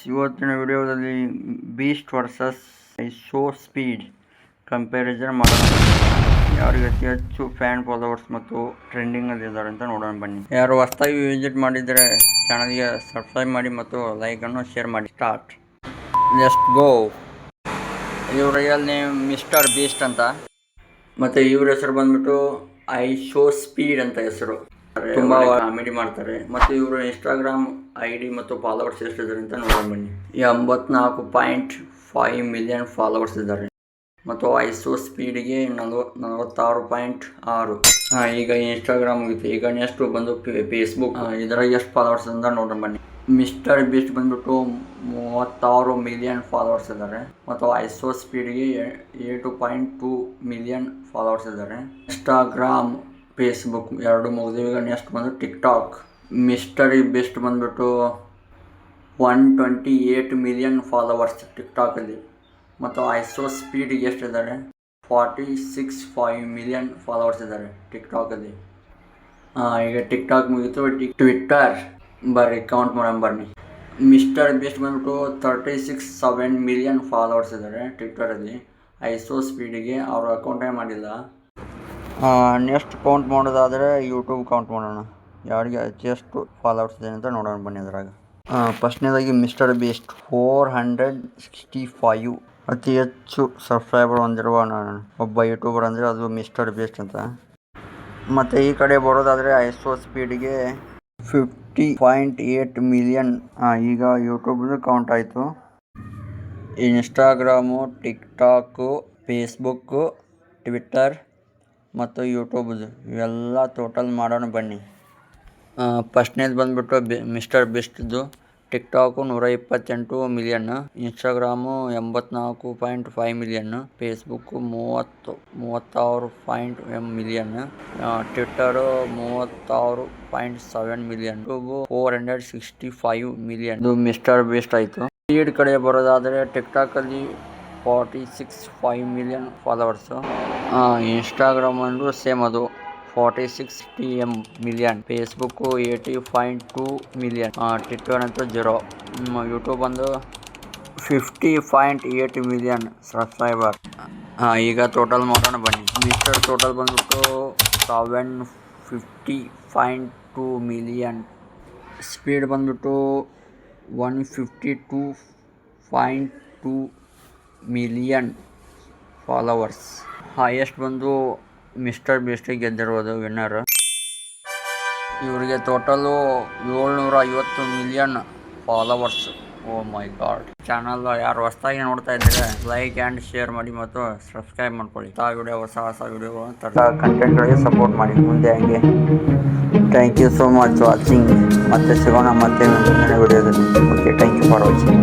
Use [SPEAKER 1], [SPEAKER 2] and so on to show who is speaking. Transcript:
[SPEAKER 1] ಇವತ್ತಿನ ವಿಡಿಯೋದಲ್ಲಿ beast versus show speed comparison ಮಾಡೋಣ. ಯಾರಿಗೆ ಅತಿ ಹೆಚ್ಚು ಫ್ಯಾನ್ ಫಾಲೋವರ್ಸ್ ಮತ್ತು ಟ್ರೆಂಡಿಂಗಲ್ಲಿ ಇದ್ದಾರೆ ಅಂತ ನೋಡೋಣ ಬನ್ನಿ. ಯಾರು ಹೊಸದಾಗಿ ವಿಸಿಟ್ ಮಾಡಿದರೆ ಚಾನಲ್ಗೆ ಸಬ್ಸ್ಕ್ರೈಬ್ ಮಾಡಿ ಮತ್ತು ಲೈಕನ್ನು ಶೇರ್ ಮಾಡಿ. ಸ್ಟಾರ್ಟ್. Let's go. ಇವ್ರ ರಿಯಲ್ ನೇಮ್ ಮಿಸ್ಟರ್ ಬೀಸ್ಟ್ ಅಂತ, ಮತ್ತು ಇವ್ರ ಹೆಸರು ಬಂದ್ಬಿಟ್ಟು ಐ ಶೋ ಸ್ಪೀಡ್ ಅಂತ ಹೆಸರು. ತುಂಬ ಕಾಮಿಡಿ ಮಾಡ್ತಾರೆ. ಮತ್ತು ಇವರು ಇನ್ಸ್ಟಾಗ್ರಾಮ್ ID ಮತ್ತು ಫಾಲೋವರ್ಸ್ ಎಷ್ಟಿದ್ದಾರೆ ಅಂತ ನೋಡೋಣ ಬನ್ನಿ. 84.5 ಮಿಲಿಯನ್ ಫಾಲೋವರ್ಸ್ ಇದ್ದಾರೆ. ಮತ್ತು ಐ ಶೋ ಸ್ಪೀಡ್ಗೆ 46.6. ಈಗ ಇನ್ಸ್ಟಾಗ್ರಾಮ್ ಮುಗಿತು. ಈಗ ನೆಕ್ಸ್ಟ್ ಬಂದು ಫೇಸ್ಬುಕ್. ಇದರಾಗ ಎಷ್ಟು ಫಾಲೋವರ್ಸ್ ಅಂತ ನೋಡೋಣ ಬನ್ನಿ. ಮಿಸ್ಟರ್ ಬೀಸ್ಟ್ ಬಂದ್ಬಿಟ್ಟು 36 ಮಿಲಿಯನ್ ಫಾಲೋವರ್ಸ್ ಇದ್ದಾರೆ. ಮತ್ತು ಐ ಶೋ ಸ್ಪೀಡ್ಗೆ 8.2 ಮಿಲಿಯನ್ ಫಾಲೋವರ್ಸ್ ಇದ್ದಾರೆ. ಇನ್ಸ್ಟಾಗ್ರಾಮ್, ಫೇಸ್ಬುಕ್ ಎರಡು ಮುಗಿದು. ಈಗ ನೆಕ್ಸ್ಟ್ ಬಂದು ಟಿಕ್ಟಾಕ್. ಮಿಸ್ಟರ್ ಬೀಸ್ಟ್ ಬಂದ್ಬಿಟ್ಟು 128 ಮಿಲಿಯನ್ ಫಾಲೋವರ್ಸ್ ಟಿಕ್ಟಾಕಲ್ಲಿ. ಮತ್ತು ಐ ಶೋ ಸ್ಪೀಡ್ಗೆ ಎಷ್ಟಿದ್ದಾರೆ? 46.5 ಮಿಲಿಯನ್ ಫಾಲೋವರ್ಸ್ ಇದ್ದಾರೆ ಟಿಕ್ಟಾಕಲ್ಲಿ. ಈಗ ಟಿಕ್ಟಾಕ್ ಮುಗಿತು. ಟ್ವಿಟ್ಟರ್ ಬರ್ರಿ ಕೌಂಟ್ ಮಾಡೋಣ ಬನ್ನಿ. ಮಿಸ್ಟರ್ ಬೀಸ್ಟ್ ಬಂದ್ಬಿಟ್ಟು 36.7 ಮಿಲಿಯನ್ ಫಾಲೋವರ್ಸ್ ಇದ್ದಾರೆ ಟ್ವಿಟ್ಟರಲ್ಲಿ. ಐ ಶೋ ಸ್ಪೀಡಿಗೆ ಅವ್ರ ಅಕೌಂಟೇ ಮಾಡಿಲ್ಲ. ನೆಕ್ಸ್ಟ್ ಕೌಂಟ್ ಮಾಡೋದಾದರೆ ಯೂಟ್ಯೂಬ್ ಕೌಂಟ್ ಮಾಡೋಣ. ಯಾರಿಗೆ ಎಷ್ಟು ಫಾಲೋವರ್ಸ್ ಇದೆ ಅಂತ ನೋಡೋಣ ಬನ್ನಿ. ಅದ್ರಾಗ ಫಸ್ಟ್ನೇದಾಗಿ ಮಿಸ್ಟರ್ ಬೀಸ್ಟ್ 465 ಅತಿ ಹೆಚ್ಚು ಸಬ್ಸ್ಕ್ರೈಬರ್ ಹೊಂದಿರುವ ಒಬ್ಬ ಯೂಟ್ಯೂಬರ್ ಅಂದರೆ ಅದು ಮಿಸ್ಟರ್ ಬೀಸ್ಟ್ ಅಂತ. ಮತ್ತು ಈ ಕಡೆ ಬರೋದಾದರೆ ಐ ಶೋ ಸ್ಪೀಡ್ಗೆ 50.8 ಮಿಲಿಯನ್. ಈಗ ಯೂಟ್ಯೂಬ್ದು ಕೌಂಟ್ ಆಯಿತು. ಇನ್ಸ್ಟಾಗ್ರಾಮು, ಟಿಕ್ಟಾಕು, ಫೇಸ್ಬುಕ್ಕು, ಟ್ವಿಟ್ಟರ್ ಮತ್ತು ಯೂಟ್ಯೂಬ್ದು ಇವೆಲ್ಲ ಟೋಟಲ್ ಮಾಡೋಣ ಬನ್ನಿ. ಫಸ್ಟ್ನೇದು ಬಂದುಬಿಟ್ಟು ಮಿಸ್ಟರ್ ಬೀಸ್ಟ್ದು. TikTok 128 million, Instagram 84.5 million, Facebook 36.1 million, Twitter 36.7 million, YouTube 465 million. ಇದು ಮಿಸ್ಟರ್ ಬೀಸ್ಟ್ ಆಯಿತು. ಸ್ಪೀಡ್ ಕಡೆ ಬರೋದಾದರೆ ಟಿಕ್ಟಾಕಲ್ಲಿ 46.5 ಮಿಲಿಯನ್ ಫಾಲೋವರ್ಸು. ಇನ್ಸ್ಟಾಗ್ರಾಮ್ ಅಂದರೂ ಸೇಮ್ ಅದು 46 ಮಿಲಿಯನ್, ಫೇಸ್ಬುಕ್ಕು 80.2 ಮಿಲಿಯನ್, ಟ್ವಿಟ್ಟರ್ ಅಂತೂ 0. ಯೂಟ್ಯೂಬ್ ಒಂದು 50.8 ಮಿಲಿಯನ್ ಸಬ್ಸ್ಕ್ರೈಬರ್. ಈಗ ಟೋಟಲ್ ಮಾಡೋಣ ಬನ್ನಿ. ಮಿಸ್ಟರ್ ಟೋಟಲ್ ಬಂದ್ಬಿಟ್ಟು 750.2 ಮಿಲಿಯನ್. ಸ್ಪೀಡ್ ಬಂದ್ಬಿಟ್ಟು 152.2 ಮಿಲಿಯನ್ ಫಾಲೋವರ್ಸ್. ಹೈಯೆಸ್ಟ್ ಬಂದು ಮಿಸ್ಟರ್ ಬೀಸ್ಟಿಗೆ ಗೆದ್ದಿರೋದು ವಿನ್ನರ್. ಇವರಿಗೆ ಟೋಟಲು 750 ಮಿಲಿಯನ್ ಫಾಲೋವರ್ಸ್. ಓ ಮೈ ಗಾಡ್. ಚಾನಲ್ ಯಾರು ಹೊಸದಾಗಿ ನೋಡ್ತಾ ಇದ್ದಾರೆ ಲೈಕ್ ಆ್ಯಂಡ್ ಶೇರ್ ಮಾಡಿ ಮತ್ತು ಸಬ್ಸ್ಕ್ರೈಬ್ ಮಾಡ್ಕೊಳ್ಳಿ. ಹೊಸ ವಿಡಿಯೋಗಳು ಕಂಟೆಂಟ್ಗಳಿಗೆ ಸಪೋರ್ಟ್ ಮಾಡಿ ಮುಂದೆ ಹಂಗೆ. Thank you so much watching. ಮತ್ತೆ ಸಿಗೋಣ ಮತ್ತೆ ಮುಂದಿನ ವಿಡಿಯೋದಲ್ಲಿ. Okay, thank you for watching.